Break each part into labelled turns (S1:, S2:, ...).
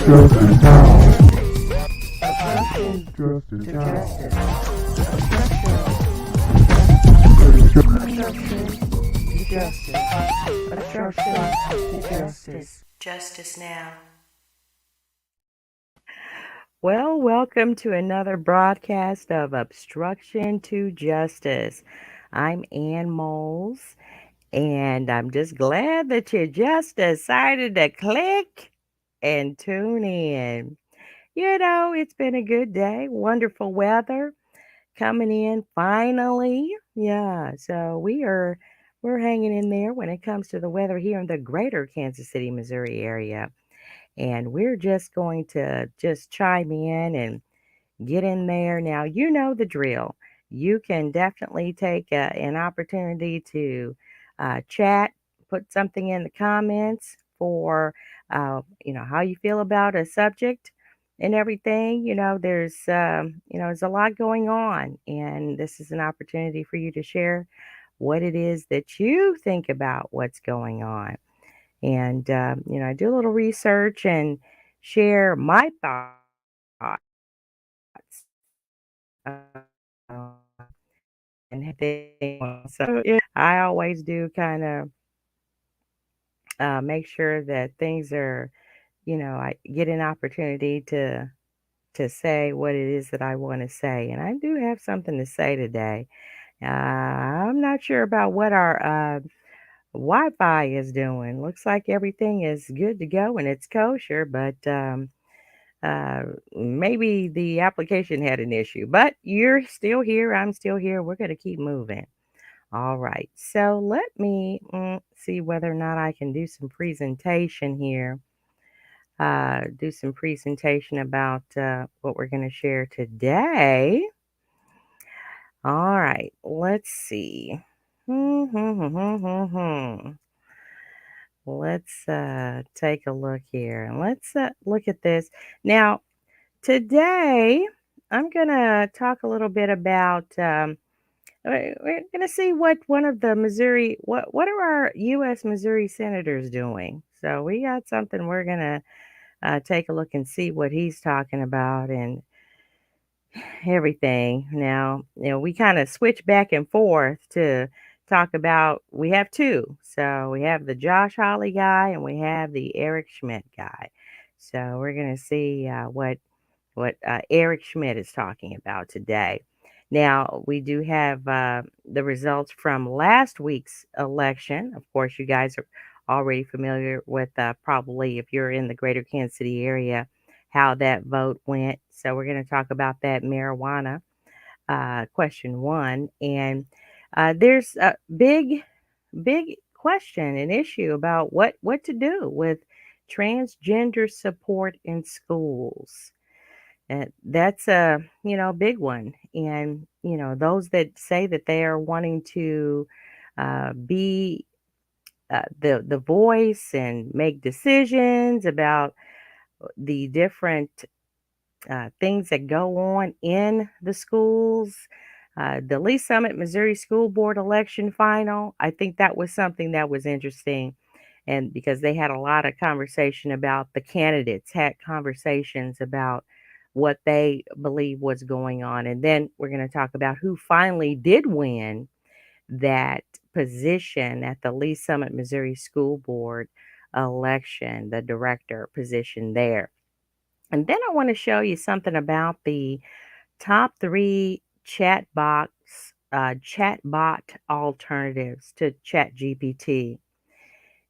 S1: Justice now.
S2: Obstruction
S1: Justice
S2: to
S1: now.
S2: justice. Obstruction to justice. Obstruction to justice. Justice now. Well, welcome to another broadcast of Obstruction to Justice. I'm Ann Moals, and I'm just glad that you just decided to click and tune in. You know, it's been a good day, wonderful weather coming in finally. Yeah, so we're hanging in there when it comes to the weather here in the greater Kansas City, Missouri area. And we're just going to just chime in and get in there. Now, you know the drill. You can definitely take an opportunity to chat, put something in the comments for, how you feel about a subject and everything. There's a lot going on, and this is an opportunity for you to share what it is that you think about what's going on. And, I do a little research and share my thoughts. uh, and things. So yeah, I always do kind of make sure that things are, I get an opportunity to say what it is that I want to say, and I do have something to say today. I'm not sure about what our Wi-Fi is doing. Looks like everything is good to go and it's kosher, but uh, maybe the application had an issue. But you're still here. I'm still here. We're going to keep moving. All right, so let me see whether or not I can do some presentation here. Do some presentation about what we're going to share today. All right, let's see. Let's take a look here and let's look at this. Now, today, I'm going to talk a little bit about. We're going to see what one of the Missouri, what are our U.S. Missouri senators doing? So we got something we're going to take a look and see what he's talking about and everything. Now, we kind of switch back and forth to talk about, we have two. So we have the Josh Hawley guy and we have the Eric Schmitt guy. So we're going to see what Eric Schmitt is talking about today. Now, we do have the results from last week's election. Of course, you guys are already familiar with probably if you're in the greater Kansas City area, how that vote went. So, we're going to talk about that marijuana question one. And there's a big question and issue about what to do with transgender support in schools. That's a big one, and those that say that they are wanting to be the voice and make decisions about the different things that go on in the schools. The Lee Summit, Missouri School Board election final. I think that was something that was interesting, and because they had a lot of conversation about the candidates, had conversations about what they believe was going on. And then we're going to talk about who finally did win that position at the Lee Summit, Missouri School Board election, the director position there. And then I want to show you something about the top three chatbot alternatives to ChatGPT.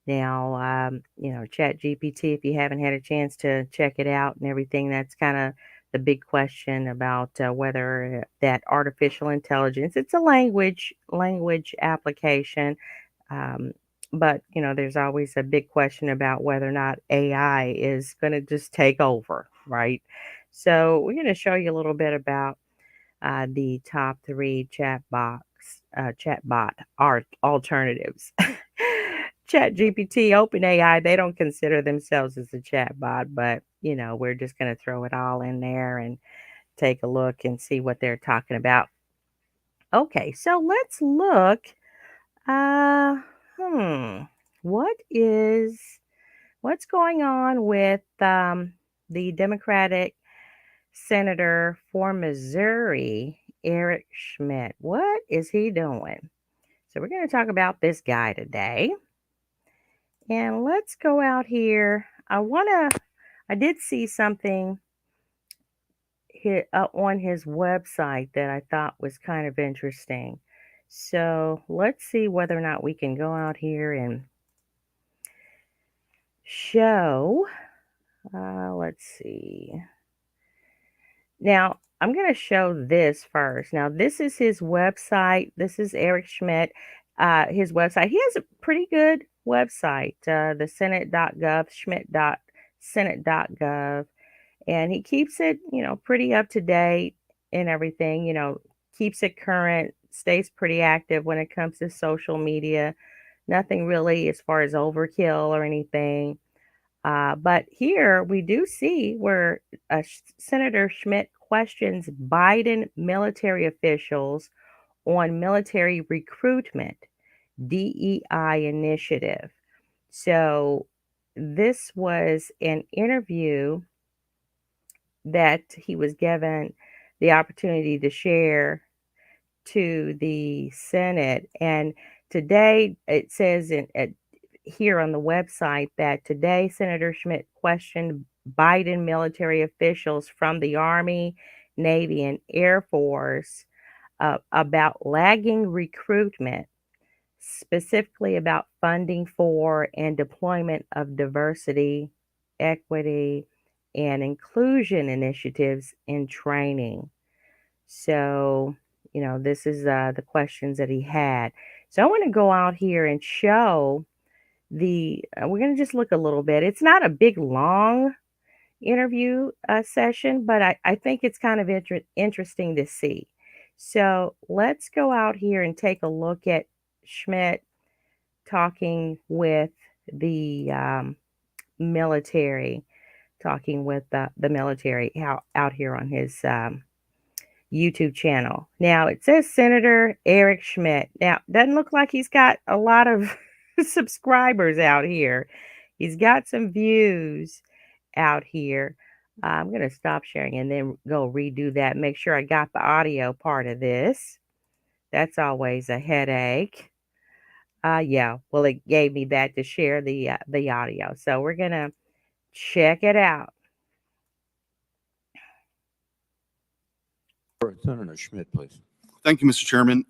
S2: Now, ChatGPT, if you haven't had a chance to check it out and everything, that's kind of the big question about whether that artificial intelligence, it's a language application. Um, but, there's always a big question about whether or not AI is going to just take over, right? So we're going to show you a little bit about the top three chatbot art alternatives. ChatGPT, OpenAI, they don't consider themselves as a chatbot, but we're just going to throw it all in there and take a look and see what they're talking about. Okay, so let's look. Uh, hmm, what is what's going on with the Democratic Senator for Missouri, Eric Schmitt. What is he doing? So we're going to talk about this guy today. And let's go out here. I did see something on his website that I thought was kind of interesting. So let's see whether or not we can go out here and show. Let's see. Now, I'm going to show this first. Now, this is his website. This is Eric Schmitt, his website. He has a pretty good website, the senate.gov, schmitt.senate.gov. And he keeps it, pretty up to date and everything, keeps it current, stays pretty active when it comes to social media. Nothing really as far as overkill or anything. But here we do see where Senator Schmitt questions Biden military officials on military recruitment, DEI initiative. So this was an interview that he was given the opportunity to share to the Senate. And today it says here on the website that today Senator Schmitt questioned Biden military officials from the Army, Navy, and Air Force about lagging recruitment, specifically about funding for and deployment of diversity, equity, and inclusion initiatives in training. So, this is the questions that he had. So I want to go out here and show we're going to just look a little bit. It's not a big, long interview session, but I think it's kind of interesting to see. So let's go out here and take a look at Schmitt talking with the military, the military out here on his YouTube channel. Now it says Senator Eric Schmitt. Now, doesn't look like he's got a lot of subscribers out here. He's got some views out here. I'm going to stop sharing and then go redo that. Make sure I got the audio part of this. That's always a headache. Yeah, well, it gave me that to share the audio. So we're going to check it out.
S1: Senator Schmitt, please.
S3: Thank you, Mr. Chairman.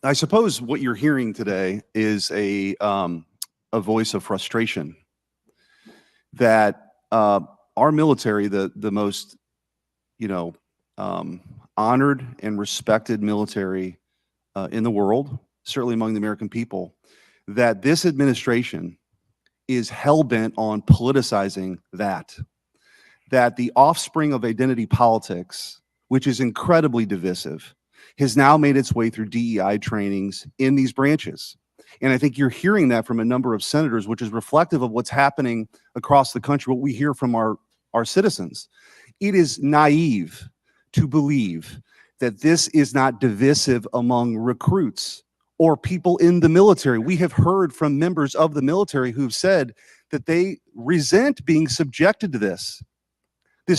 S3: I suppose what you're hearing today is a voice of frustration that our military, the most honored and respected military in the world, certainly among the American people, that this administration is hell-bent on politicizing that the offspring of identity politics, which is incredibly divisive, has now made its way through DEI trainings in these branches. And I think you're hearing that from a number of senators, which is reflective of what's happening across the country, what we hear from our citizens. It is naive to believe that this is not divisive among recruits or people in the military. We have heard from members of the military who've said that they resent being subjected to this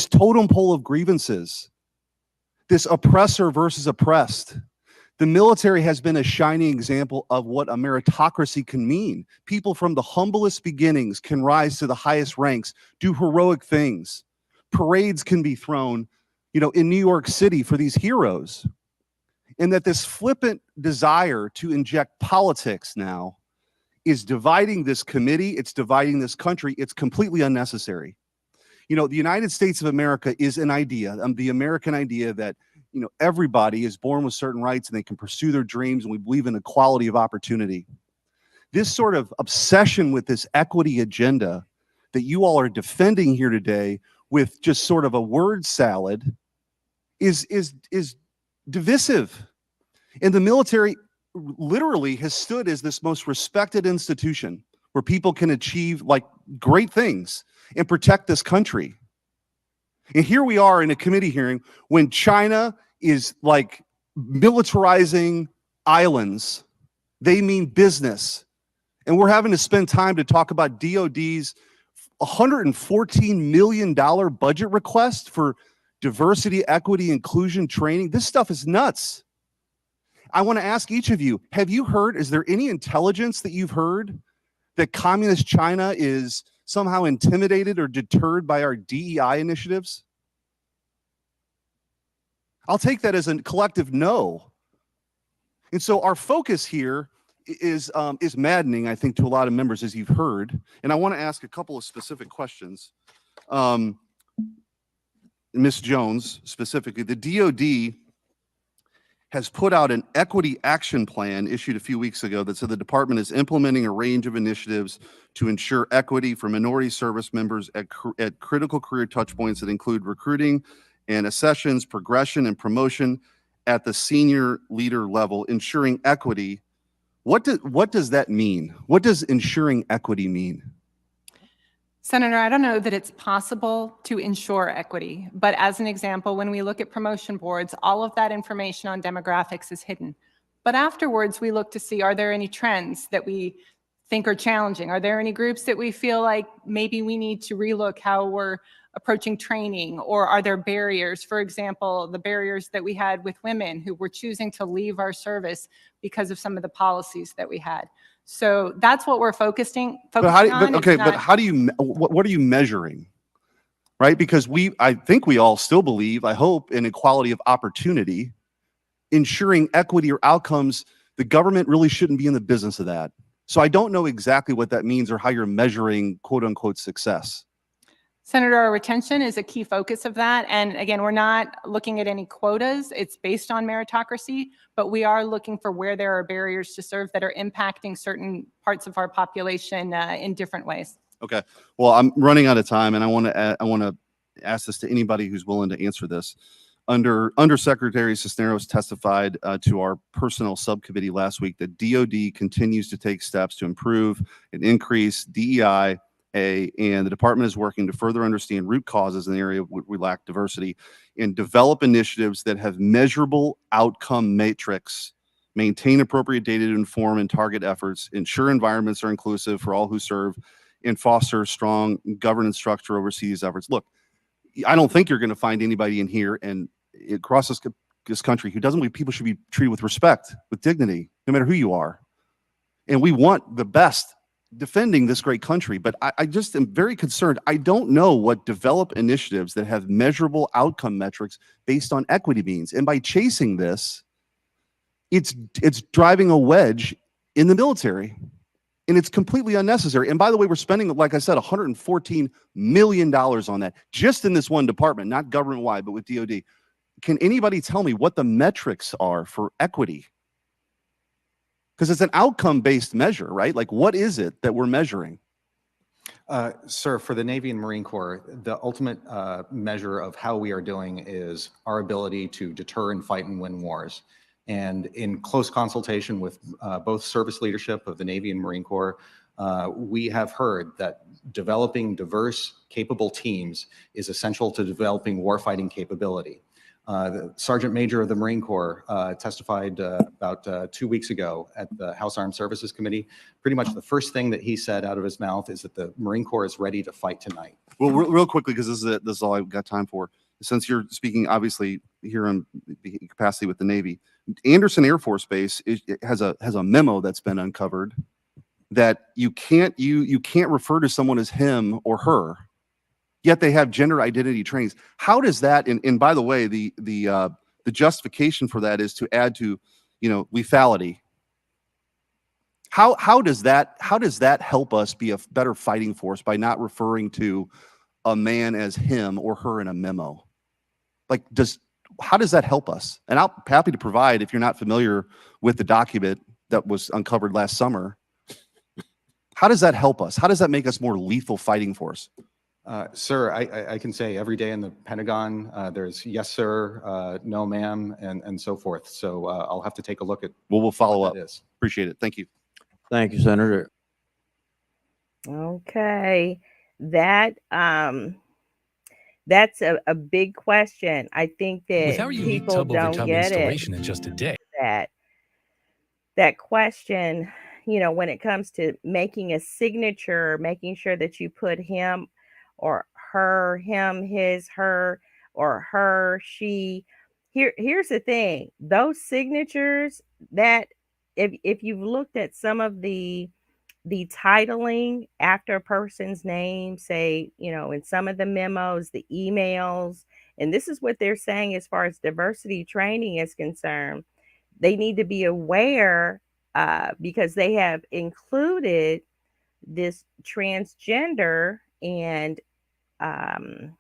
S3: totem pole of grievances, this oppressor versus oppressed. The military has been a shining example of what a meritocracy can mean. People from the humblest beginnings can rise to the highest ranks, do heroic things. Parades can be thrown, in New York City for these heroes. And that this flippant desire to inject politics now is dividing this committee, it's dividing this country, it's completely unnecessary. The United States of America is an idea, the American idea that, everybody is born with certain rights and they can pursue their dreams, and we believe in equality of opportunity. This sort of obsession with this equity agenda that you all are defending here today with just sort of a word salad is divisive. And the military literally has stood as this most respected institution where people can achieve great things and protect this country. And here we are in a committee hearing when China is militarizing islands. They mean business. And we're having to spend time to talk about DOD's $114 million budget request for diversity, equity, inclusion training. This stuff is nuts. I want to ask each of you, have you heard, is there any intelligence that you've heard that communist China is somehow intimidated or deterred by our DEI initiatives? I'll take that as a collective no. And so our focus here is maddening, I think, to a lot of members, as you've heard. And I want to ask a couple of specific questions. Ms. Jones, specifically, the DOD has put out an equity action plan issued a few weeks ago that said the department is implementing a range of initiatives to ensure equity for minority service members at critical career touchpoints that include recruiting and accessions, progression, and promotion at the senior leader level, ensuring equity. What does that mean? What does ensuring equity mean?
S1: Senator, I don't know that it's possible to ensure equity, but as an example, when we look at promotion boards, all of that information on demographics is hidden. But afterwards, we look to see, are there any trends that we think are challenging? Are there any groups that we feel like maybe we need to relook how we're approaching training, or are there barriers? For example, the barriers that we had with women who were choosing to leave our service because of some of the policies that we had. So that's what we're focusing on.
S3: But how do you, what are you measuring? Right? Because I think we all still believe, I hope, in equality of opportunity. Ensuring equity or outcomes, the government really shouldn't be in the business of that. So I don't know exactly what that means or how you're measuring quote unquote success.
S1: Senator, our retention is a key focus of that. And again, we're not looking at any quotas. It's based on meritocracy, but we are looking for where there are barriers to serve that are impacting certain parts of our population in different ways. Okay.
S3: Well, I'm running out of time, and I want to ask this to anybody who's willing to answer this. Undersecretary Cisneros testified to our personnel subcommittee last week that DOD continues to take steps to improve and increase DEI, and the department is working to further understand root causes in the area where we lack diversity and develop initiatives that have measurable outcome matrix, maintain appropriate data to inform and target efforts, ensure environments are inclusive for all who serve, and foster strong governance structure oversee these efforts. Look, I don't think you're going to find anybody in here and across this country who doesn't believe people should be treated with respect, with dignity, no matter who you are. And we want the best defending this great country, but I just am very concerned. I don't know what develop initiatives that have measurable outcome metrics based on equity means. And by chasing this, it's driving a wedge in the military, and it's completely unnecessary. And by the way, we're spending, like I said, $114 million on that just in this one department, not government-wide, but with DOD. Can anybody tell me what the metrics are for equity? Because it's an outcome-based measure, right? Like, what is it that we're measuring?
S4: Sir, for the Navy and Marine Corps, the ultimate measure of how we are doing is our ability to deter and fight and win wars. And in close consultation with both service leadership of the Navy and Marine Corps, we have heard that developing diverse, capable teams is essential to developing warfighting capability. The Sergeant Major of the Marine Corps testified about 2 weeks ago at the House Armed Services Committee. Pretty much the first thing that he said out of his mouth is that the Marine Corps is ready to fight tonight. Well,
S3: real quickly, because this is all I've got time for. Since you're speaking, obviously, here on the capacity with the Navy, Anderson Air Force Base has a memo that's been uncovered that you can't refer to someone as him or her, yet they have gender identity trainings. How does that? And by the way, the justification for that is to add to, lethality. How does that help us be a better fighting force by not referring to a man as him or her in a memo? Like, how does that help us? And I'm happy to provide, if you're not familiar with the document that was uncovered last summer. How does that help us? How does that make us more lethal fighting force?
S4: Sir, I can say every day in the Pentagon, there's yes, sir, no, ma'am, and so forth. So I'll have to take a look at.
S3: Well, we'll follow up. Appreciate it. Thank you.
S5: Thank you, Senator.
S2: Okay, that's a big question. I think that people don't get it.
S6: In just a day.
S2: That question, when it comes to making a signature, making sure that you put him or her, him, his, her, or her, she. Here's the thing. Those signatures that if you've looked at some of the titling after a person's name, say, in some of the memos, the emails, and this is what they're saying as far as diversity training is concerned. They need to be aware because they have included this transgender and um,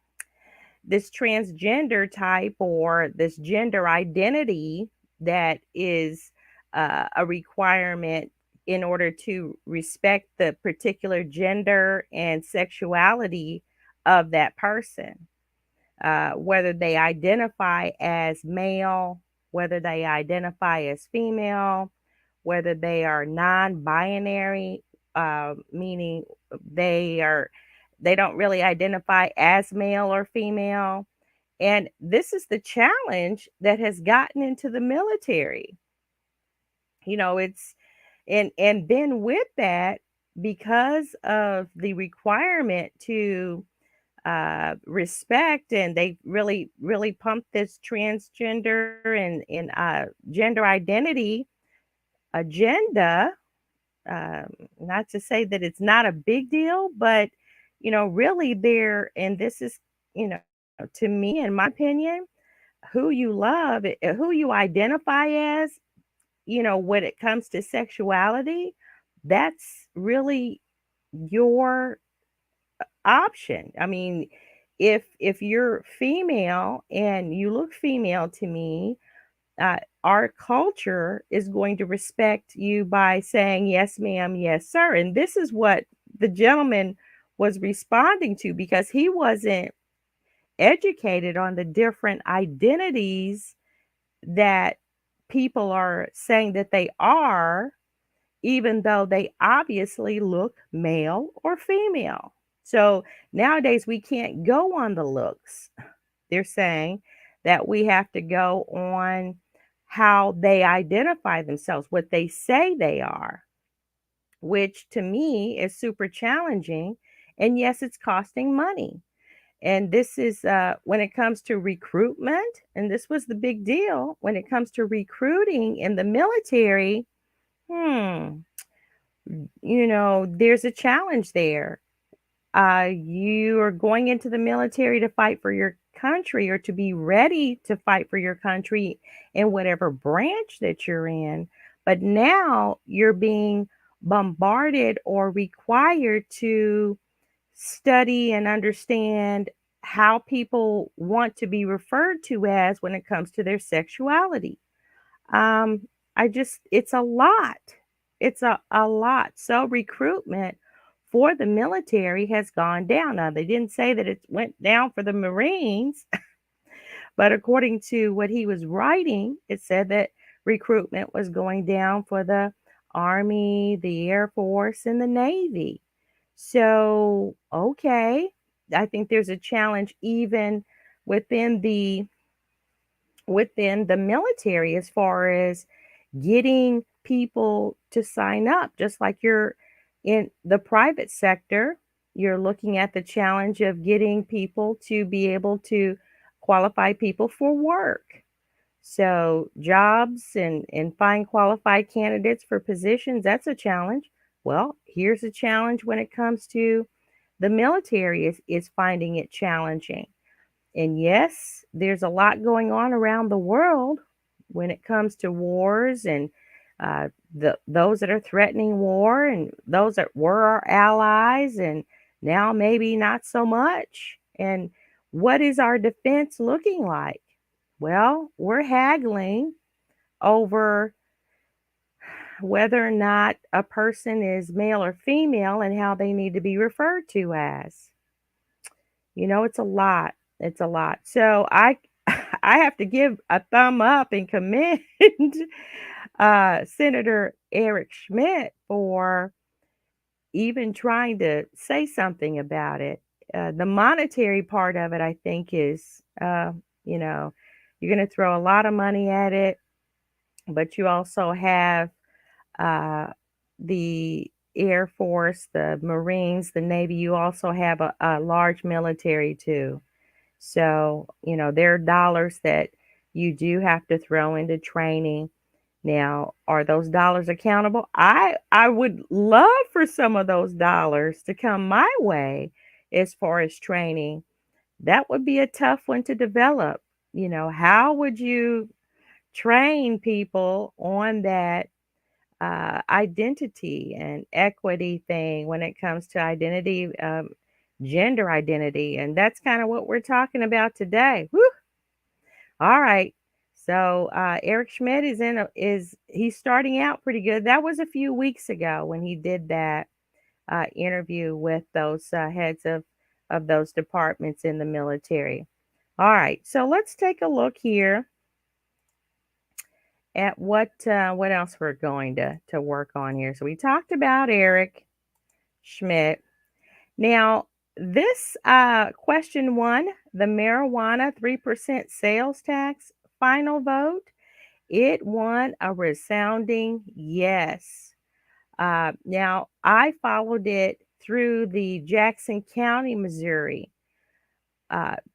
S2: this transgender type or this gender identity that is a requirement in order to respect the particular gender and sexuality of that person, whether they identify as male, whether they identify as female, whether they are non-binary, meaning they don't really identify as male or female. And this is the challenge that has gotten into the military. It's and then with that, because of the requirement to respect, and they really pump this transgender and gender identity agenda. Not to say that it's not a big deal, but really there, and this is, to me, in my opinion, who you love, who you identify as, when it comes to sexuality, that's really your option. I mean, if you're female and you look female to me, our culture is going to respect you by saying, yes, ma'am, yes, sir. And this is what the gentleman was responding to, because he wasn't educated on the different identities that people are saying that they are, even though they obviously look male or female. So nowadays we can't go on the looks. They're saying that we have to go on how they identify themselves, what they say they are, which to me is super challenging. And yes, it's costing money. And this is when it comes to recruitment, and this was the big deal when it comes to recruiting in the military. There's a challenge there. You are going into the military to fight for your country, or to be ready to fight for your country in whatever branch that you're in. But now you're being bombarded or required to study and understand how people want to be referred to as when it comes to their sexuality. It's a lot. It's a lot. So recruitment for the military has gone down. Now, they didn't say that it went down for the Marines, but according to what he was writing, it said that recruitment was going down for the Army, the Air Force, and the Navy. So, okay, I think there's a challenge even within the military as far as getting people to sign up. Just like you're in the private sector, you're looking at the challenge of getting people to be able to qualify people for work. So jobs and find qualified candidates for positions, that's a challenge. Well, here's a challenge when it comes to the military is finding it challenging. And yes, there's a lot going on around the world when it comes to wars and those that are threatening war and those that were our allies and now maybe not so much. And what is our defense looking like? Well, we're haggling over whether or not a person is male or female and how they need to be referred to as. It's a lot. It's a lot. So I I have to give a thumb up and commend Senator Eric Schmitt for even trying to say something about it. The monetary part of it, I think, is, you're going to throw a lot of money at it, but you also have the Air Force, the Marines, the Navy, you also have a large military too. So, there are dollars that you do have to throw into training. Now, are those dollars accountable? I would love for some of those dollars to come my way as far as training. That would be a tough one to develop. How would you train people on that identity and equity thing when it comes to identity, gender identity? And that's kind of what we're talking about today. Whew. All right. So Eric Schmitt he's starting out pretty good. That was a few weeks ago when he did that interview with those heads of those departments in the military. All right. So let's take a look here at what else we're going to work on here. So we talked about Eric Schmitt. Now, this question 1, the marijuana 3% sales tax final vote, it won a resounding yes. Now, I followed it through the Jackson County, Missouri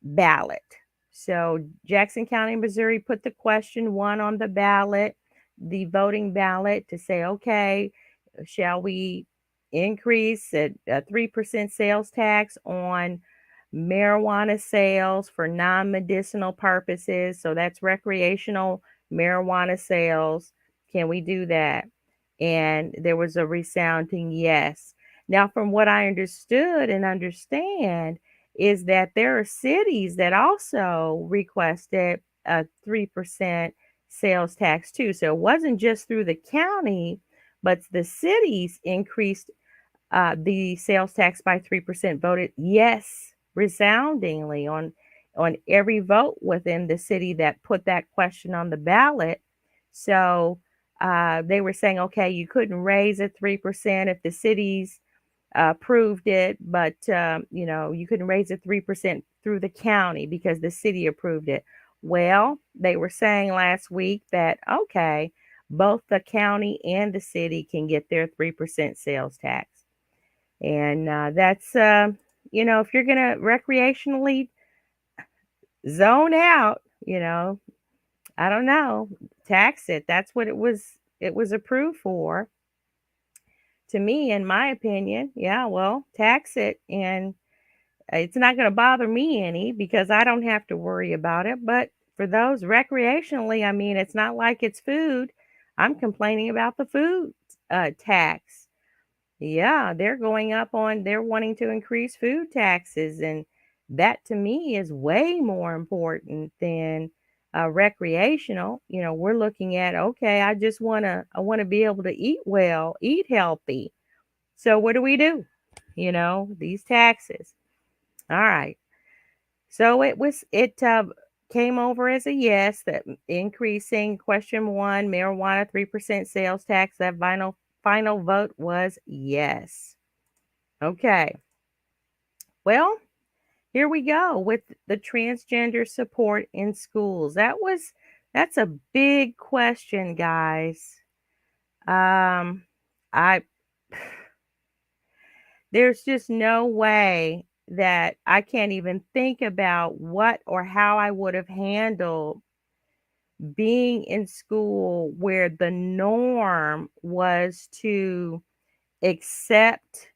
S2: ballot. So Jackson County, Missouri put the question 1 on the ballot, the voting ballot, to say, okay, shall we increase a 3% sales tax on marijuana sales for non-medicinal purposes? So that's recreational marijuana sales. Can we do that? And there was a resounding yes. Now, from what I understood and understand, is that there are cities that also requested a 3% sales tax too. So it wasn't just through the county, but the cities increased the sales tax by 3%, voted yes resoundingly on every vote within the city that put that question on the ballot. So they were saying, okay, you couldn't raise it 3% if the cities approved it, but you couldn't raise it 3% through the county because the city approved it. Well, they were saying last week that, okay, both the county and the city can get their 3% sales tax. And that's, if you're going to recreationally zone out, I don't know, tax it. That's what it was approved for. To me, in my opinion, yeah, well, tax it, and it's not going to bother me any because I don't have to worry about it. But for those recreationally, I mean, it's not like it's food. I'm complaining about the food tax. Yeah, they're wanting to increase food taxes. And that to me is way more important than recreational. We're looking at, okay, I want to be able to eat well, eat healthy. So what do? These taxes. All right. So it came over as a yes, that increasing question 1, marijuana 3% sales tax. That final vote was yes. Okay. Well, here we go with the transgender support in schools. That's a big question, guys. There's just no way that I can't even think about what or how I would have handled being in school where the norm was to accept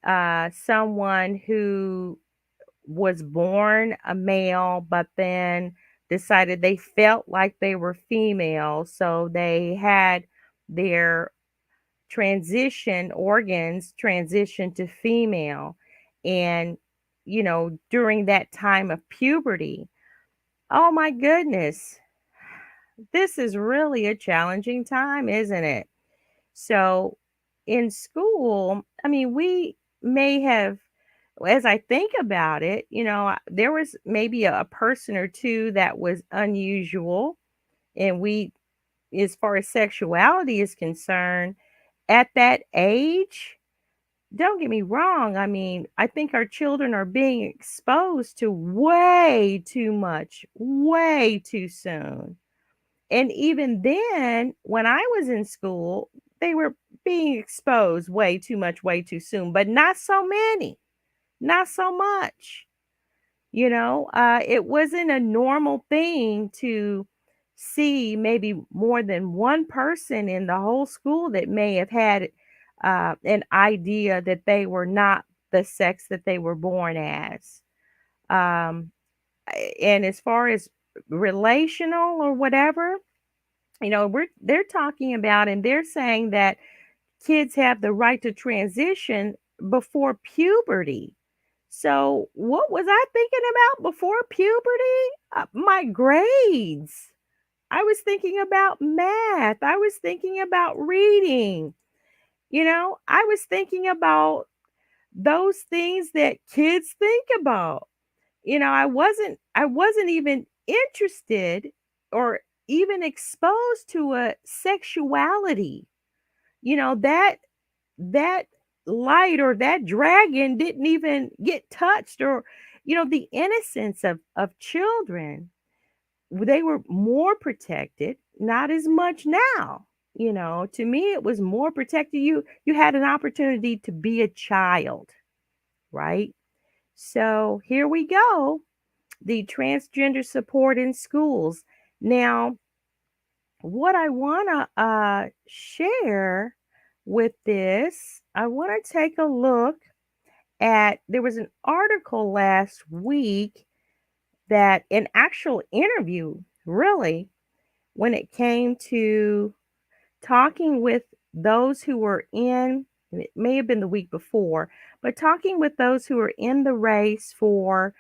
S2: someone who was born a male, but then decided they felt like they were female. So they had their organs transition to female. And, during that time of puberty, oh my goodness, this is really a challenging time, isn't it? So in school, I mean, we may have, as I think about it, there was maybe a person or two that was unusual. And as far as sexuality is concerned, at that age, don't get me wrong. I mean, I think our children are being exposed to way too much, way too soon. And even then, when I was in school, they were being exposed way too much, way too soon, but not so many, not so much. It wasn't a normal thing to see maybe more than one person in the whole school that may have had an idea that they were not the sex that they were born as. Um, and as far as relational or whatever, they're talking about, and they're saying that kids have the right to transition before puberty. So, what was I thinking about before puberty? My grades. I was thinking about math. I was thinking about reading. I was thinking about those things that kids think about. I wasn't even interested or even exposed to a sexuality. That light or that dragon didn't even get touched, or the innocence of children. They were more protected, not as much now. To me it was more protected. You had an opportunity to be a child, right? So here we go, the transgender support in schools. Now, what I want to share with this, I want to take a look at, there was an article last week, that an actual interview, really, when it came to talking with those who were in, it may have been the week before, but talking with those who were in the race for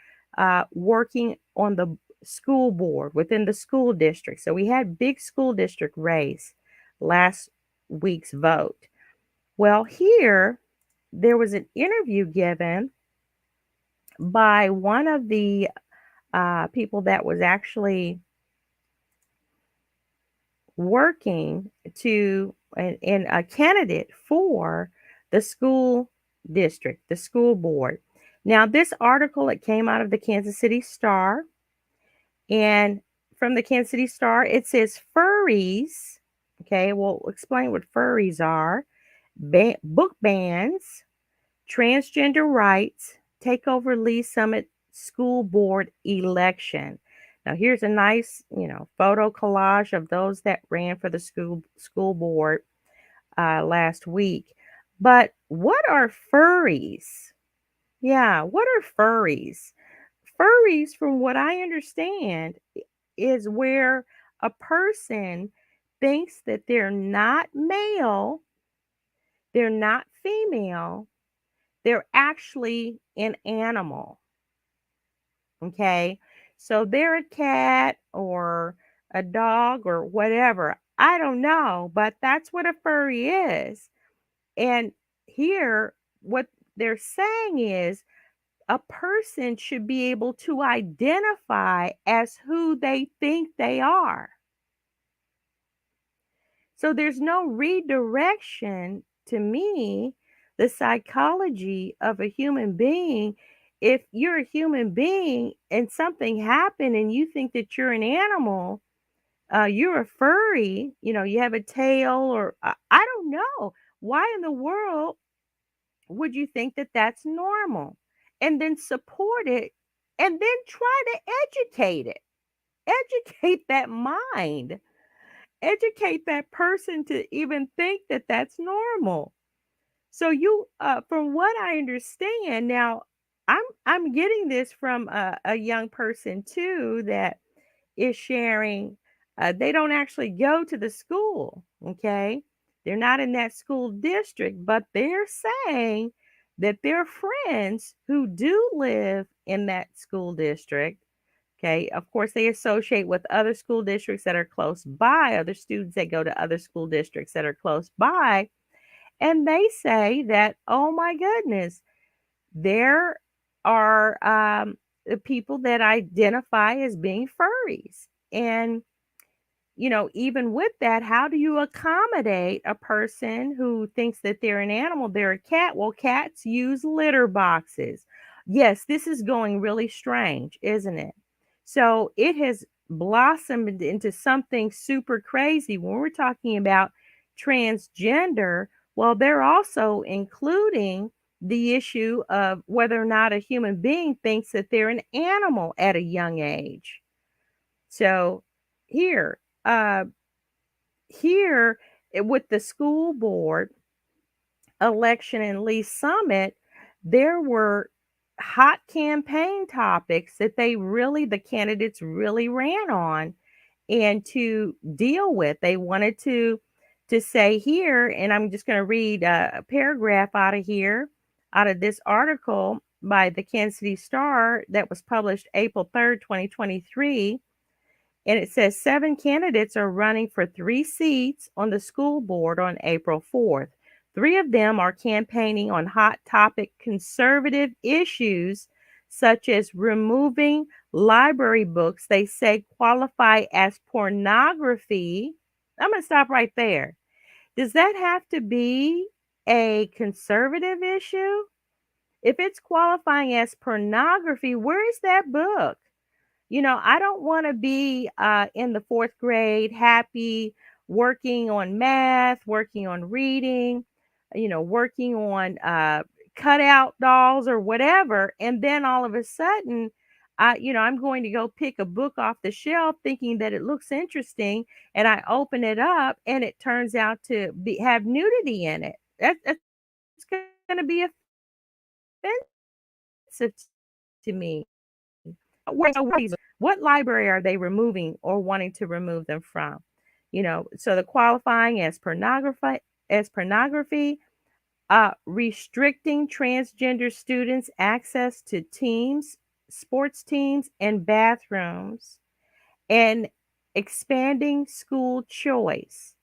S2: working on the school board within the school district. So we had big school district race last week's vote. Well, here there was an interview given by one of the people that was actually working to and a candidate for the school district, the school board. Now, this article, it came out of the Kansas City Star, and from the Kansas City Star, it says furries. Okay, we'll explain what furries are. Book bans, transgender rights, take over Lee Summit School Board election. Now, here's a nice, photo collage of those that ran for the school board last week. But what are furries? Yeah, what are furries? Furries, from what I understand, is where a person thinks that they're not male, they're not female, they're actually an animal. Okay, so they're a cat or a dog or whatever. I don't know, but that's what a furry is. And here, what they're saying is a person should be able to identify as who they think they are. So there's no redirection to me, the psychology of a human being. If you're a human being and something happened and you think that you're an animal, you're a furry, you have a tail, or I don't know. Why in the world would you think that that's normal? And then support it, and then try to educate it, educate that mind, educate that person to even think that that's normal. So from what I understand now, I'm getting this from a young person too that is sharing. They don't actually go to the school, okay? They're not in that school district, but they're saying that their friends who do live in that school district, okay, of course, they associate with other school districts that are close by, other students that go to other school districts that are close by, and they say that, oh my goodness, there are people that identify as being furries. And, even with that, how do you accommodate a person who thinks that they're an animal, they're a cat? Well, cats use litter boxes. Yes, this is going really strange, isn't it? So it has blossomed into something super crazy when we're talking about transgender. Well, they're also including the issue of whether or not a human being thinks that they're an animal at a young age. So here, uh, here with the school board election and Lee Summit, there were hot campaign topics that the candidates really ran on and to deal with. They wanted to say here, and I'm just going to read a paragraph out of here, out of this article by the Kansas City Star that was published April 3rd, 2023. And it says 7 candidates are running for 3 seats on the school board on April 4th. 3 of them are campaigning on hot topic conservative issues such as removing library books they say qualify as pornography. I'm going to stop right there. Does that have to be a conservative issue? If it's qualifying as pornography, where is that book? I don't want to be in the 4th grade, happy, working on math, working on reading, working on cutout dolls or whatever. And then all of a sudden, I'm going to go pick a book off the shelf thinking that it looks interesting. And I open it up and it turns out to have nudity in it. That's going to be offensive to me. What library are they removing or wanting to remove them from? So the qualifying as pornography, restricting transgender students access to teams, sports teams, and bathrooms, and expanding school choice.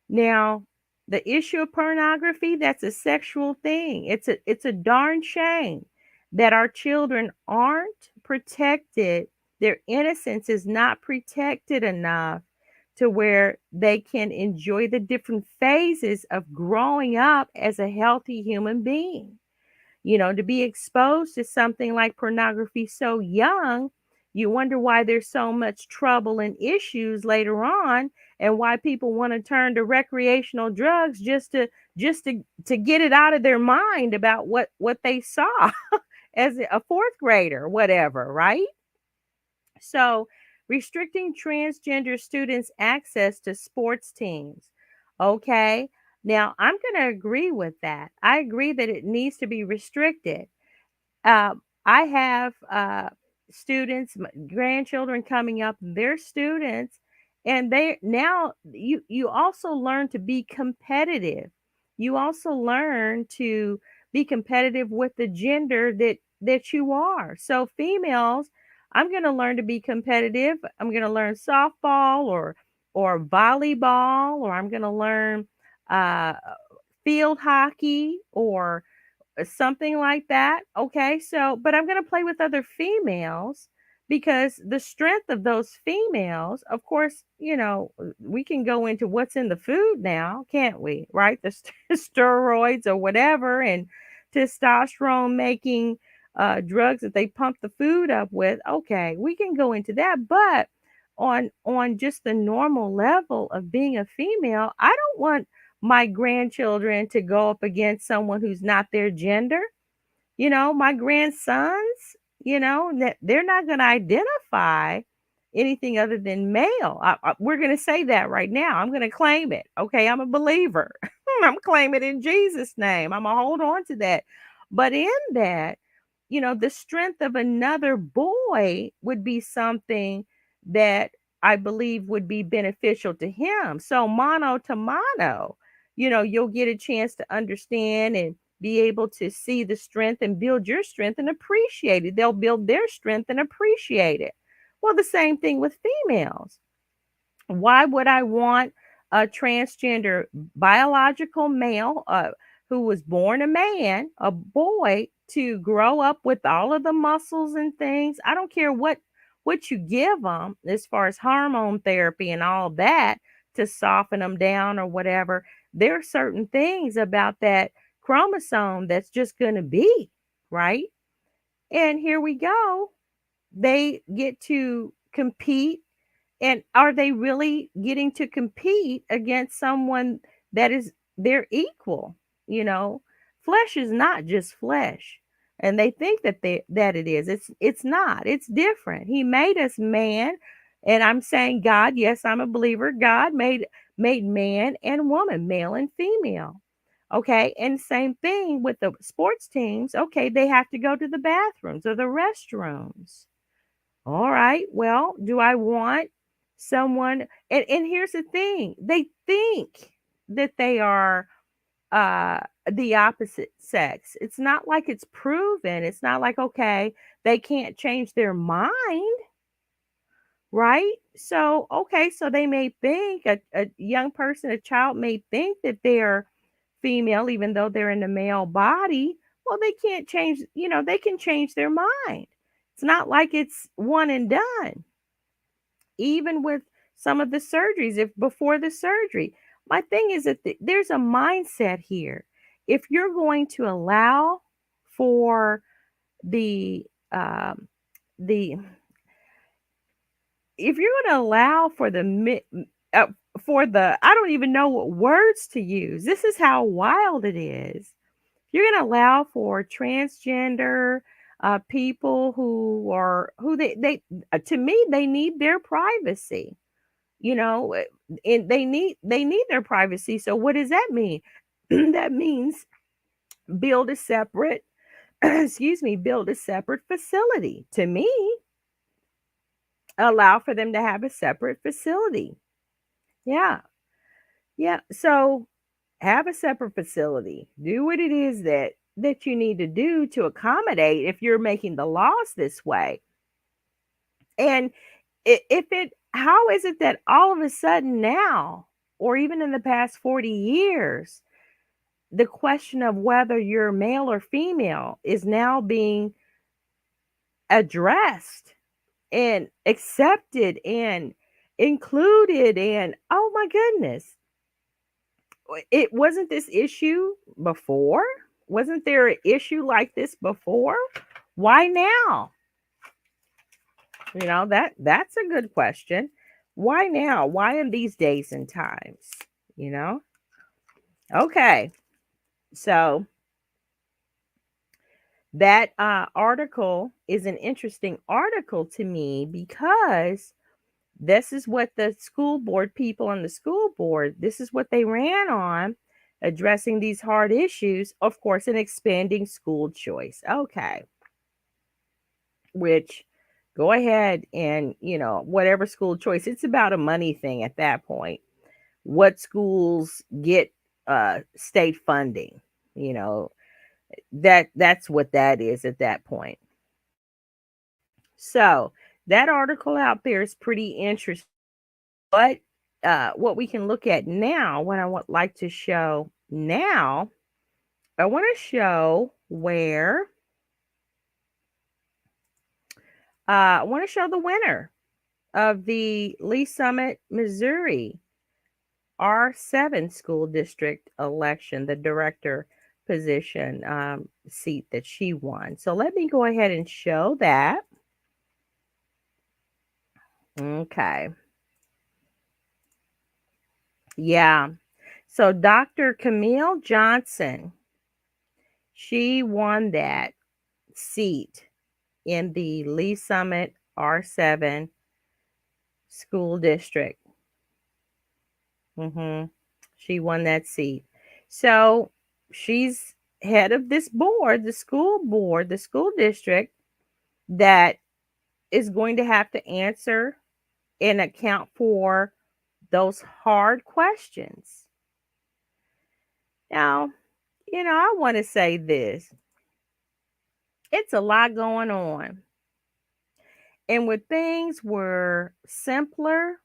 S2: Now, the issue of pornography, that's a sexual thing. It's a darn shame that our children aren't protected. Their innocence is not protected enough to where they can enjoy the different phases of growing up as a healthy human being. To be exposed to something like pornography so young, you wonder why there's so much trouble and issues later on, and why people want to turn to recreational drugs just to get it out of their mind about what they saw as a 4th grader, whatever, right? So, restricting transgender students' access to sports teams. Okay. Now, I'm going to agree with that. I agree that it needs to be restricted. I have students, grandchildren coming up, they're students, and you also learn to be competitive. You also learn to be competitive with the gender that you are. So females, I'm going to learn to be competitive. I'm going to learn softball or volleyball, or I'm going to learn uh, field hockey or something like that. Okay. So, but I'm going to play with other females because the strength of those females, of course, we can go into what's in the food now, can't we? Right? The steroids or whatever, and testosterone making drugs that they pump the food up with. Okay. We can go into that. But on just the normal level of being a female, I don't want my grandchildren to go up against someone who's not their gender. My grandsons, that they're not going to identify anything other than male. We're going to say that right now. I'm going to claim it. Okay. I'm a believer. I'm claiming it in Jesus' name. I'm going to hold on to that. But in that, the strength of another boy would be something that I believe would be beneficial to him. So mano to mano, you'll get a chance to understand and be able to see the strength and build your strength and appreciate it. They'll build their strength and appreciate it. Well, the same thing with females. Why would I want a transgender biological male who was born a man, a boy, to grow up with all of the muscles and things? I don't care what you give them as far as hormone therapy and all that to soften them down or whatever. There are certain things about that chromosome that's just going to be, right? And here we go. They get to compete. And are they really getting to compete against someone that is they're equal. Flesh is not just flesh. And they think that it is. It's not. It's different. He made us man. And I'm saying God, yes, I'm a believer. God made man and woman, male and female. Okay. And same thing with the sports teams. Okay, they have to go to the bathrooms or the restrooms. All right. Well, do I want someone? And here's the thing, they think that they are uh the opposite sex. It's not like it's proven. It's not like, okay, they can't change their mind, right? So, okay, so they may think a young person, a child may think that they're female, even though they're in the male body. Well, they can't change, they can change their mind. It's not like it's one and done. Even with some of the surgeries, if before the surgery, my thing is that there's a mindset here. If you're going to allow for the the if you're going to allow for the, I don't even know what words to use. This is how wild it is. You're going to allow for transgender people who they to me, they need their privacy, and they need their privacy. So what does that mean? That means build a separate build a separate facility. To me, allow for them to have a separate facility. Yeah. Yeah. So have a separate facility. Do what it is that you need to do to accommodate if you're making the laws this way. And if it how is it that all of a sudden now, or even in the past 40 years, the question of whether you're male or female is now being addressed and accepted and included? And oh my goodness, it wasn't this issue before? Wasn't there an issue like this before? Why now? That's a good question. Why now? Why in these days and times? You know? Okay. So that article is an interesting article to me, because this is what the school board people on the school board, this is what they ran on, addressing these hard issues, of course, and expanding school choice. Okay. Which, go ahead and, whatever school choice, it's about a money thing at that point. What schools get state funding, that's what that is at that point. So that article out there is pretty interesting. But what we can look at now, what I would like to show now, I want to show where I want to show the winner of the Lee Summit, Missouri R7 school district election, the director position seat that she won. So let me go ahead and show that. Okay. Yeah. So Dr. Camille Johnson, she won that seat in the Lee Summit R7 school district. She won that seat. So she's head of this board, the school district, that is going to have to answer and account for those hard questions. Now, I want to say this. It's a lot going on. And when things were simpler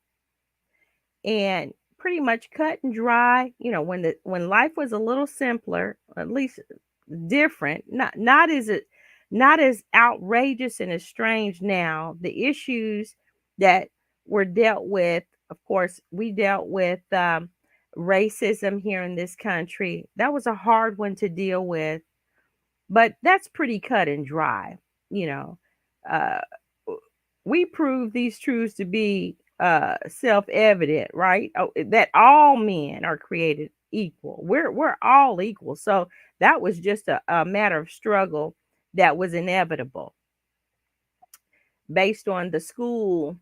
S2: and pretty much cut and dry, when life was a little simpler, at least different, not as outrageous and as strange now. The issues that were dealt with, of course, we dealt with racism here in this country. That was a hard one to deal with, but that's pretty cut and dry. Uh, we prove these truths to be self-evident, right? That all men are created equal. We're all equal. So that was just a matter of struggle that was inevitable based on the school,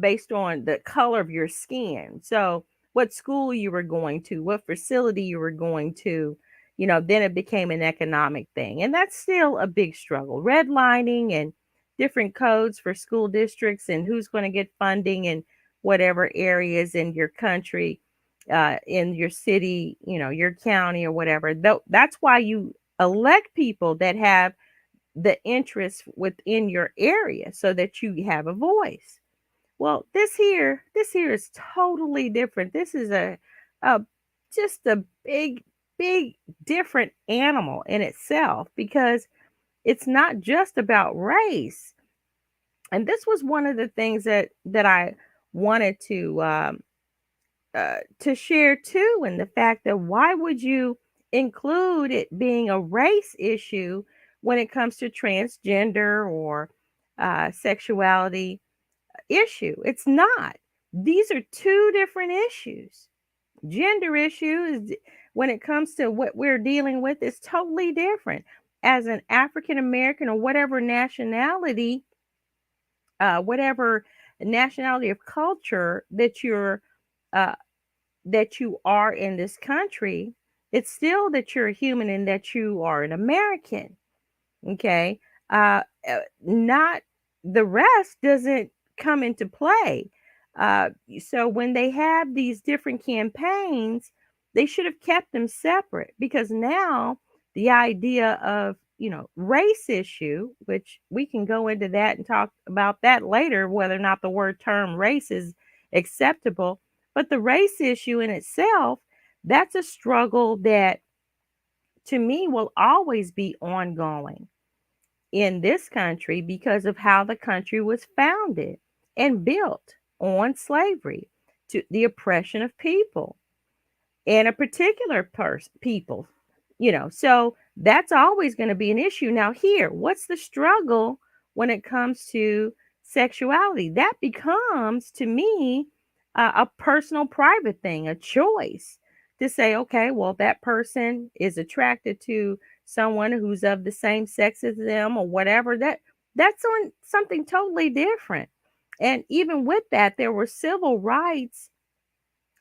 S2: based on the color of your skin. So what school you were going to, what facility you were going to, then it became an economic thing. And that's still a big struggle. Redlining and different codes for school districts and who's going to get funding in whatever areas in your country, in your city, your county or whatever. That's why you elect people that have the interest within your area so that you have a voice. Well, this here is totally different. This is a just a big different animal in itself because it's not just about race. And this was one of the things that I wanted to share too, and the fact that why would you include it being a race issue when it comes to transgender or sexuality issue? It's not. These are two different issues. Gender issue is when it comes to what we're dealing with is totally different. As an African American or whatever nationality of culture uh, that you are in this country, it's still that you're a human and that you are an American. Okay. Not the rest doesn't come into play. So when they have these different campaigns, they should have kept them separate because now the idea of, race issue, which we can go into that and talk about that later, whether or not the word term race is acceptable. But the race issue in itself, that's a struggle that to me will always be ongoing in this country because of how the country was founded and built on slavery to the oppression of people and a particular people, so that's always going to be an issue. Now here, what's the struggle when it comes to sexuality? That becomes to me a personal private thing, a choice to say, okay, well, that person is attracted to someone who's of the same sex as them or whatever. That's on something totally different. And even with that, there were civil rights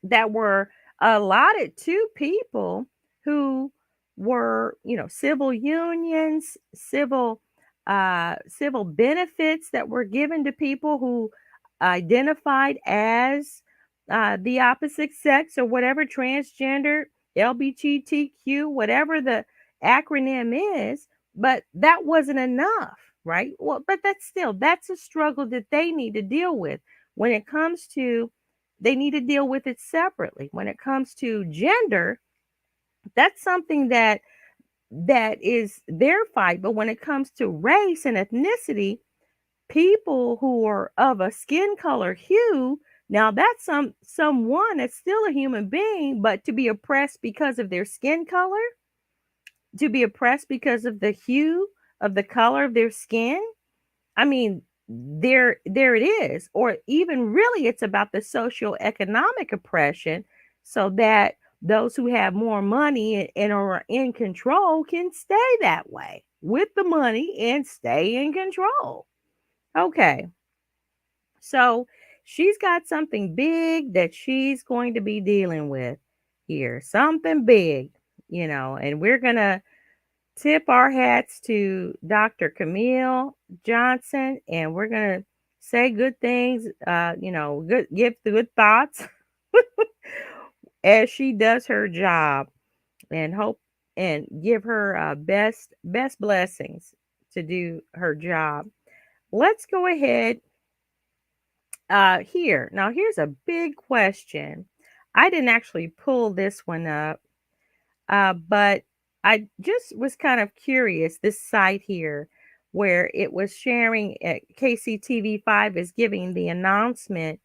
S2: that were allotted to people who were, civil unions, civil benefits that were given to people who identified as the opposite sex or whatever, transgender, LGBTQ, whatever the acronym is. But that wasn't enough, right? Well, but that's a struggle that they need to deal with when it comes to, they need to deal with it separately. When it comes to gender, that's something that is their fight. But when it comes to race and ethnicity, people who are of a skin color hue, now that's someone that's still a human being, but to be oppressed because of their skin color, to be oppressed because of the hue of the color of their skin. I mean, there it is. Or even really it's about the socioeconomic oppression so that those who have more money and are in control can stay that way with the money and stay in control. Okay. So she's got something big that she's going to be dealing with here. Something big, and we're going to tip our hats to Dr. Camille Johnson, and we're going to say good things, give good thoughts as she does her job, and hope and give her best blessings to do her job. Let's go ahead here. Now, here's a big question. I didn't actually pull this one up, but I just was kind of curious. This site here, where it was sharing, KCTV5 is giving the announcement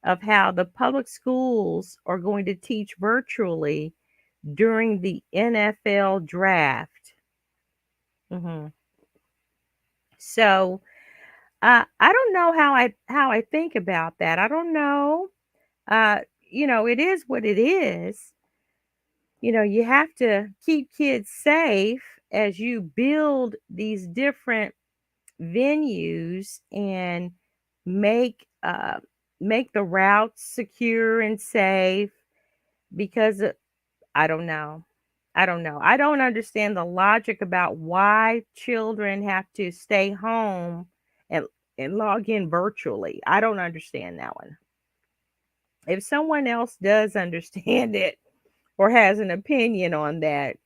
S2: of how the public schools are going to teach virtually during the NFL draft. So I don't know how I think about that. I don't know. It is what it is. you have to keep kids safe as you build these different venues and make make the routes secure and safe because I don't know. I don't know. I don't understand the logic about why children have to stay home and log in virtually. I don't understand that one. If someone else does understand it or has an opinion on that,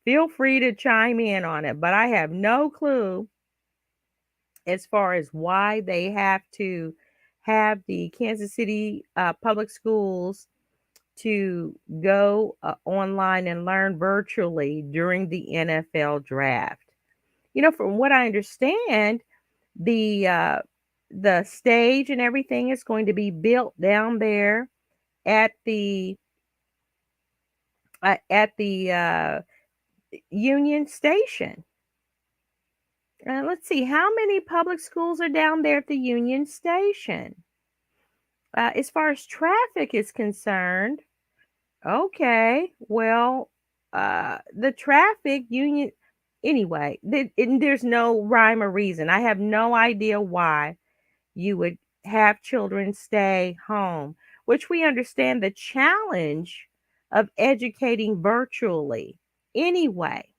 S2: feel free to chime in on it. But I have no clue as far as why they have to have the Kansas City public schools to go online and learn virtually during the NFL draft. From what I understand, the the stage and everything is going to be built down there at the Union Station. Let's see, how many public schools are down there at the Union Station? As far as traffic is concerned, okay, well, the traffic union, anyway, there's no rhyme or reason. I have no idea why you would have children stay home, which we understand the challenge of educating virtually anyway.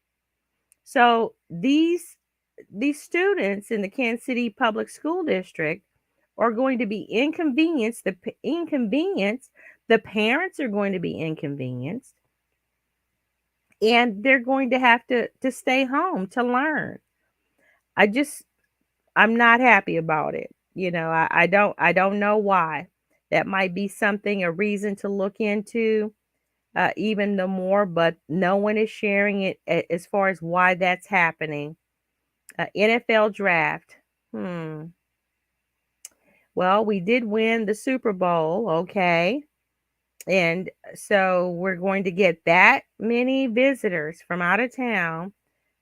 S2: So these students in the Kansas City Public School District are going to be inconvenienced. The parents are going to be inconvenienced, and they're going to have to stay home to learn. I'm not happy about it. I don't know why. That might be something, a reason to look into even the more, but no one is sharing it as far as why that's happening. NFL draft. Well, we did win the Super Bowl, okay. And so we're going to get that many visitors from out of town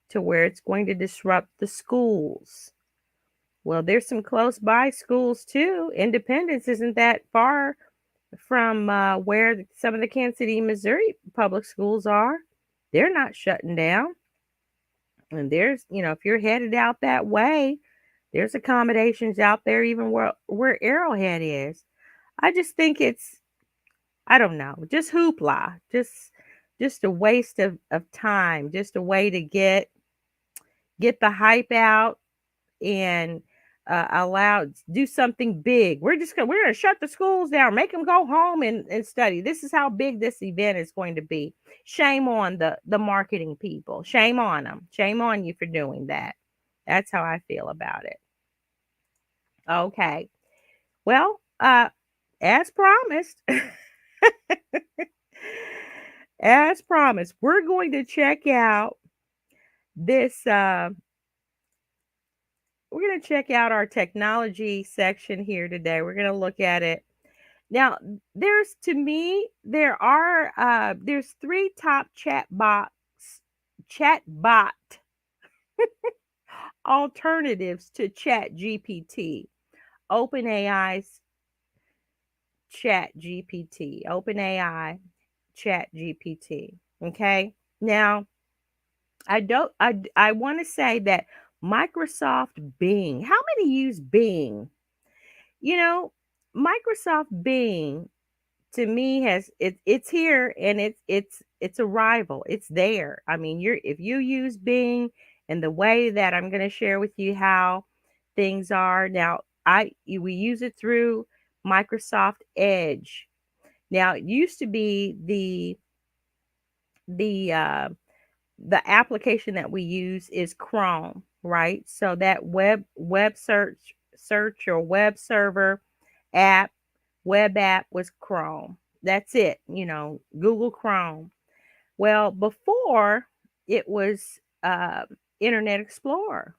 S2: to where it's going to disrupt the schools. Well, there's some close by schools too. Independence isn't that far from where some of the Kansas City, Missouri public schools are. They're not shutting down. And there's, if you're headed out that way, there's accommodations out there, even where Arrowhead is. I just think I don't know, just hoopla, just a waste of time, just a way to get the hype out and do something big. We're gonna shut the schools down, make them go home and study. This is how big this event is going to be. Shame on the marketing people. Shame on them. Shame on you for doing that. That's how I feel about it. Okay. Well, as promised, as promised, we're going to check out this. We're going to check out our technology section here today. We're going to look at it. Now, there's three top chatbot alternatives to ChatGPT. OpenAI's OpenAI ChatGPT. Okay. Now, I want to say that Microsoft Bing. How many use Bing? Microsoft Bing to me it's here, and it's a rival. It's there. I mean, if you use Bing and the way that I'm going to share with you how things are now, we use it through Microsoft Edge. Now, it used to be the application that we use is Chrome, right? So that web search or web server web app was Chrome. That's it, Google Chrome. Well, before it was Internet Explorer.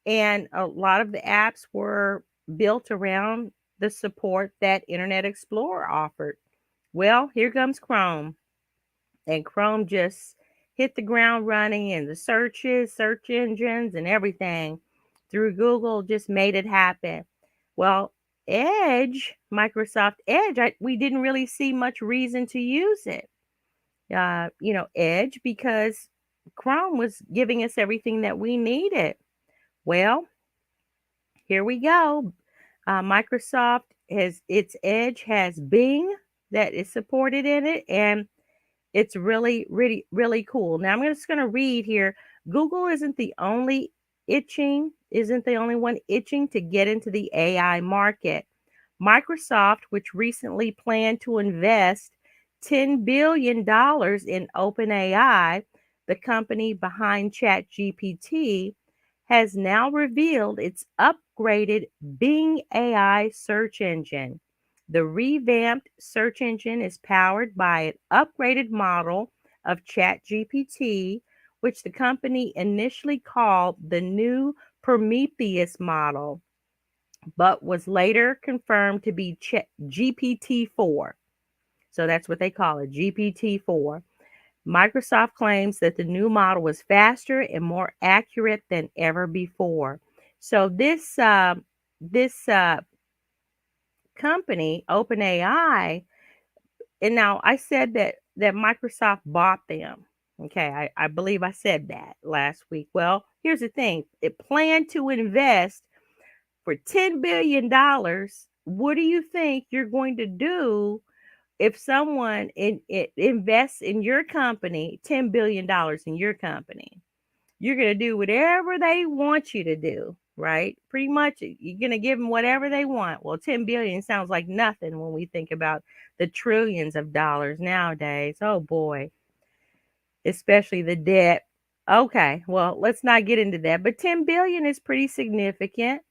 S2: And a lot of the apps were built around the support that Internet Explorer offered. Well, here comes Chrome. And Chrome just hit the ground running, and the search engines and everything through Google just made it happen. Well, Edge, Microsoft Edge, we didn't really see much reason to use it. Edge because Chrome was giving us everything that we needed. Well, here we go. Microsoft has its Edge has Bing that is supported in it, and it's really, really, really cool. Now I'm just going to read here. Google isn't the only one itching to get into the AI market. Microsoft, which recently planned to invest $10 billion in OpenAI, the company behind ChatGPT, has now revealed its upgraded Bing AI search engine. The revamped search engine is powered by an upgraded model of ChatGPT, which the company initially called the new Prometheus model, but was later confirmed to be GPT-4. So that's what they call it, GPT-4. Microsoft claims that the new model was faster and more accurate than ever before. So this company, OpenAI, and now I said that Microsoft bought them. Okay, I believe I said that last week. Well, here's the thing. It planned to invest for $10 billion. What do you think you're going to do if someone invests in your company, $10 billion in your company? You're going to do whatever they want you to do, right? Pretty much you're going to give them whatever they want. Well, 10 billion sounds like nothing when we think about the trillions of dollars nowadays. Oh boy, especially the debt. Okay, well, let's not get into that, but 10 billion is pretty significant.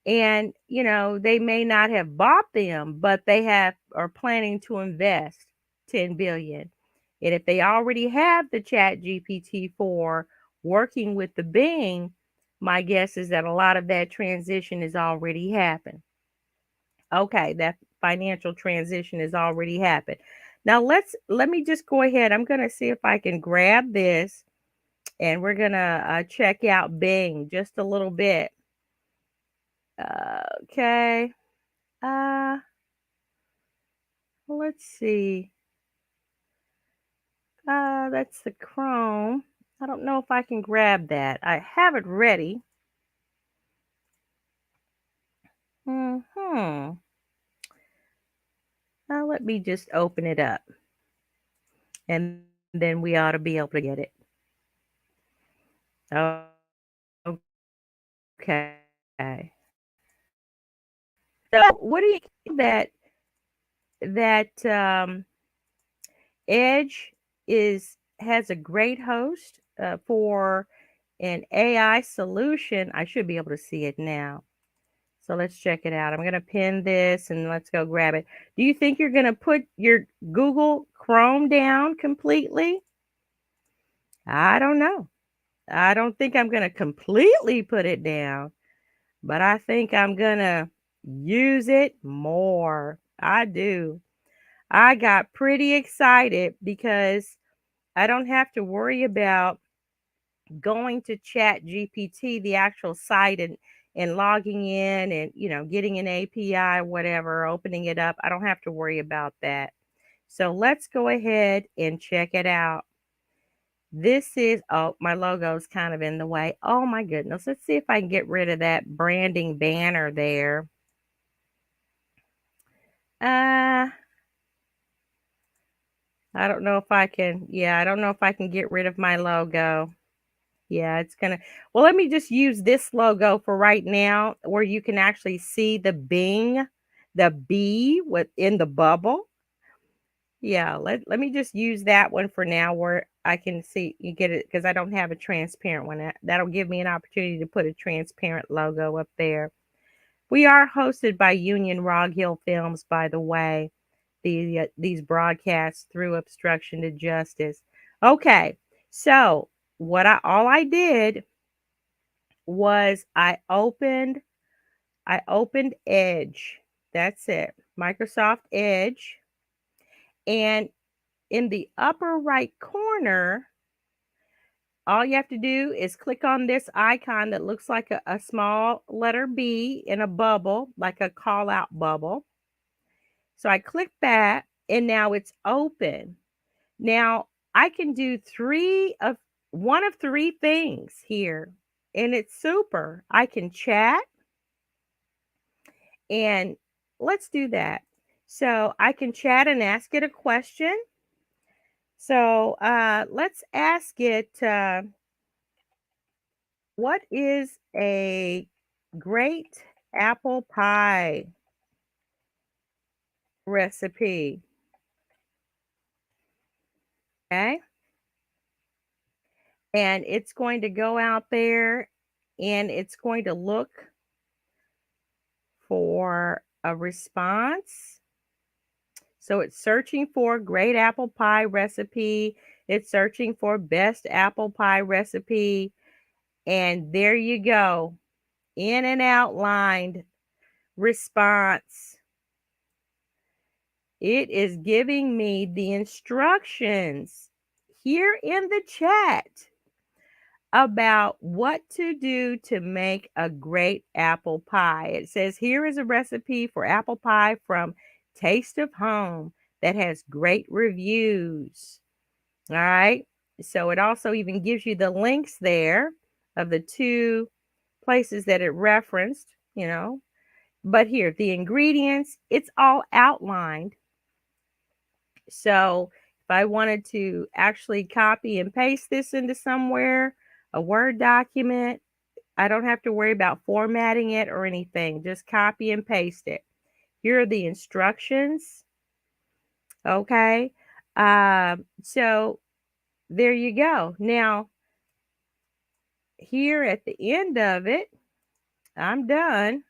S2: And, they may not have bought them, but they are planning to invest 10 billion. And if they already have the Chat GPT-4 working with the Bing, my guess is that a lot of that transition has already happened. Okay, that financial transition has already happened. Now let me just go ahead. I'm going to see if I can grab this, and we're going to check out Bing just a little bit. Okay. Let's see. That's the Chrome. I don't know if I can grab that. I have it ready. Let me just open it up, and then we ought to be able to get it. Oh, okay. So, what do you think that Edge has a great host for an AI solution? I should be able to see it now. So let's check it out. I'm going to pin this and let's go grab it. Do you think you're going to put your Google Chrome down completely? I don't know. I don't think I'm going to completely put it down, but I think I'm going to use it more. I do. I got pretty excited because I don't have to worry about going to ChatGPT, the actual site, and logging in and getting an API, whatever, opening it up. I don't have to worry about that. So let's go ahead and check it out. This is, oh, my logo is kind of in the way. Oh my goodness. Let's see if I can get rid of that branding banner there. I don't know if I can. Yeah, I don't know if I can get rid of my logo. Yeah, it's gonna. Well, let me just use this logo for right now, where you can actually see the Bing, the B within the bubble. Yeah, let me just use that one for now, where I can see you get it, because I don't have a transparent one. That'll give me an opportunity to put a transparent logo up there. We are hosted by Union Rog Hill Films, by the way. These broadcasts through Obstruction to Justice. Okay, so all I did was I opened Edge. That's it. Microsoft Edge. And in the upper right corner, all you have to do is click on this icon that looks like a small letter B in a bubble, like a call out bubble. So I click that, and now it's open. Now, I can do one of three things here, and it's super. I can chat, and let's do that. So I can chat and ask it a question. So let's ask it, what is a great apple pie recipe? Okay. And it's going to go out there and it's going to look for a response. So it's searching for great apple pie recipe. It's searching for best apple pie recipe. And there you go. In and outlined response. It is giving me the instructions here in the chat about what to do to make a great apple pie. It says, here is a recipe for apple pie from Taste of Home that has great reviews. All right. So it also even gives you the links there of the two places that it referenced, But here, the ingredients, it's all outlined. So if I wanted to actually copy and paste this into somewhere, a Word document, I don't have to worry about formatting it or anything. Just copy and paste it. Here are the instructions. Okay. So there you go. Now, here at the end of it, I'm done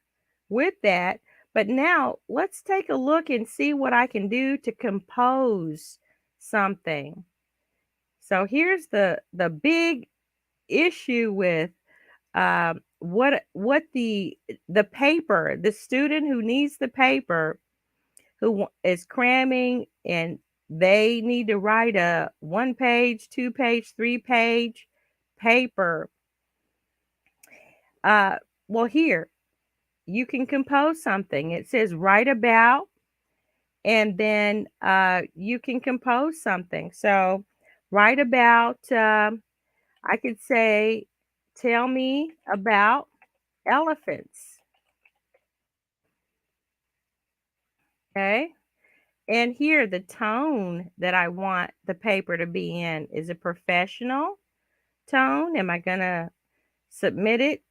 S2: with that. But now let's take a look and see what I can do to compose something. So here's the big issue with what the paper, the student who needs the paper, who is cramming, and they need to write a 1-page, 2-page, 3-page paper. Well, here you can compose something. It says write about, and then you can compose something. So write about, I could say, tell me about elephants. Okay. And here, the tone that I want the paper to be in is a professional tone. Am I going to submit it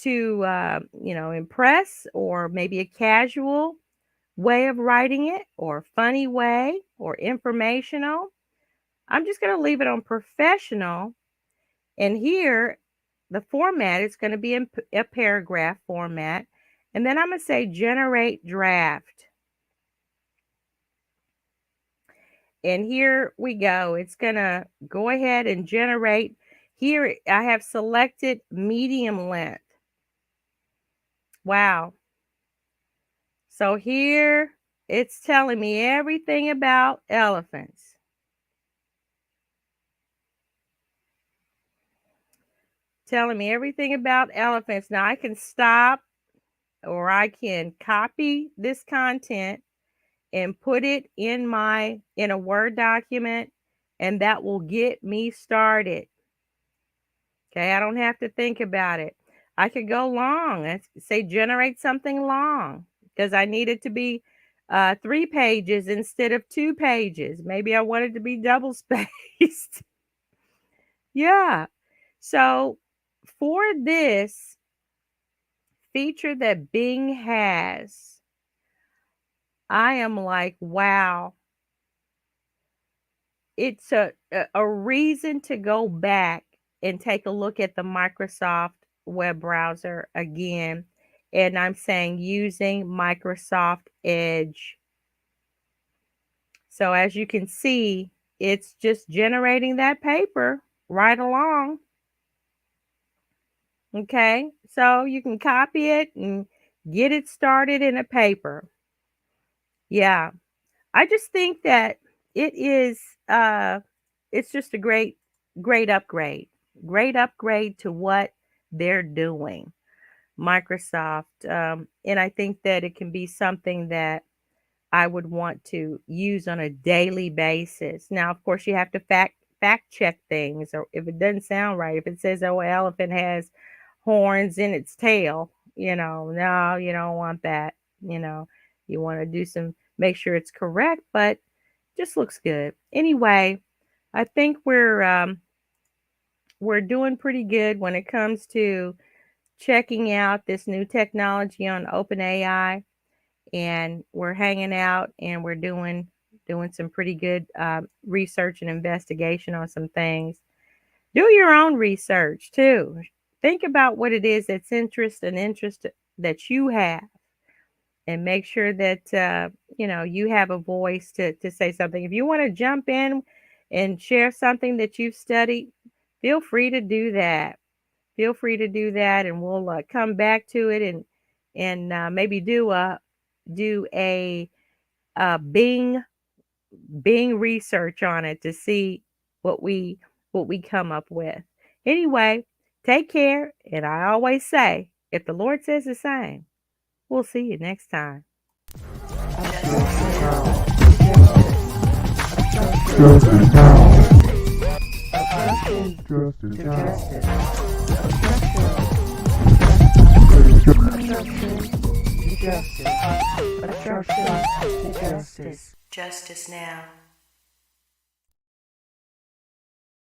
S2: to, impress, or maybe a casual way of writing it, or funny way, or informational? I'm just going to leave it on professional. And here, the format is going to be in a paragraph format. And then I'm going to say generate draft. And here we go. It's going to go ahead and generate. Here I have selected medium length. Wow. So here it's telling me everything about elephants. Telling me everything about elephants. Now I can stop, or I can copy this content and put it in a Word document, and that will get me started. Okay, I don't have to think about it. I could go long and say generate something long, because I need it to be 3 pages instead of 2 pages. Maybe I want it to be double spaced. Yeah. So for this feature that Bing has, I am like, wow. It's a reason to go back and take a look at the Microsoft web browser again. And I'm saying using Microsoft Edge. So as you can see, it's just generating that paper right along. Okay, so you can copy it and get it started in a paper. Yeah, I just think that it is it's just a great upgrade. Great upgrade to what they're doing, Microsoft. And I think that it can be something that I would want to use on a daily basis. Now, of course, you have to fact check things, or if it doesn't sound right, if it says, oh, an elephant has horns in its tail, no, you don't want that. You want to make sure it's correct, but just looks good. Anyway, I think we're doing pretty good when it comes to checking out this new technology on OpenAI, and we're hanging out and we're doing some pretty good research and investigation on some things. Do your own research too. Think about what it is that's interest that you have, and make sure that you have a voice to say something. If you want to jump in and share something that you've studied, feel free to do that. Feel free to do that, and we'll come back to it and maybe do a Bing research on it to see what we come up with. Anyway, take care, and I always say, if the Lord says the same, we'll see you next time. Justice now.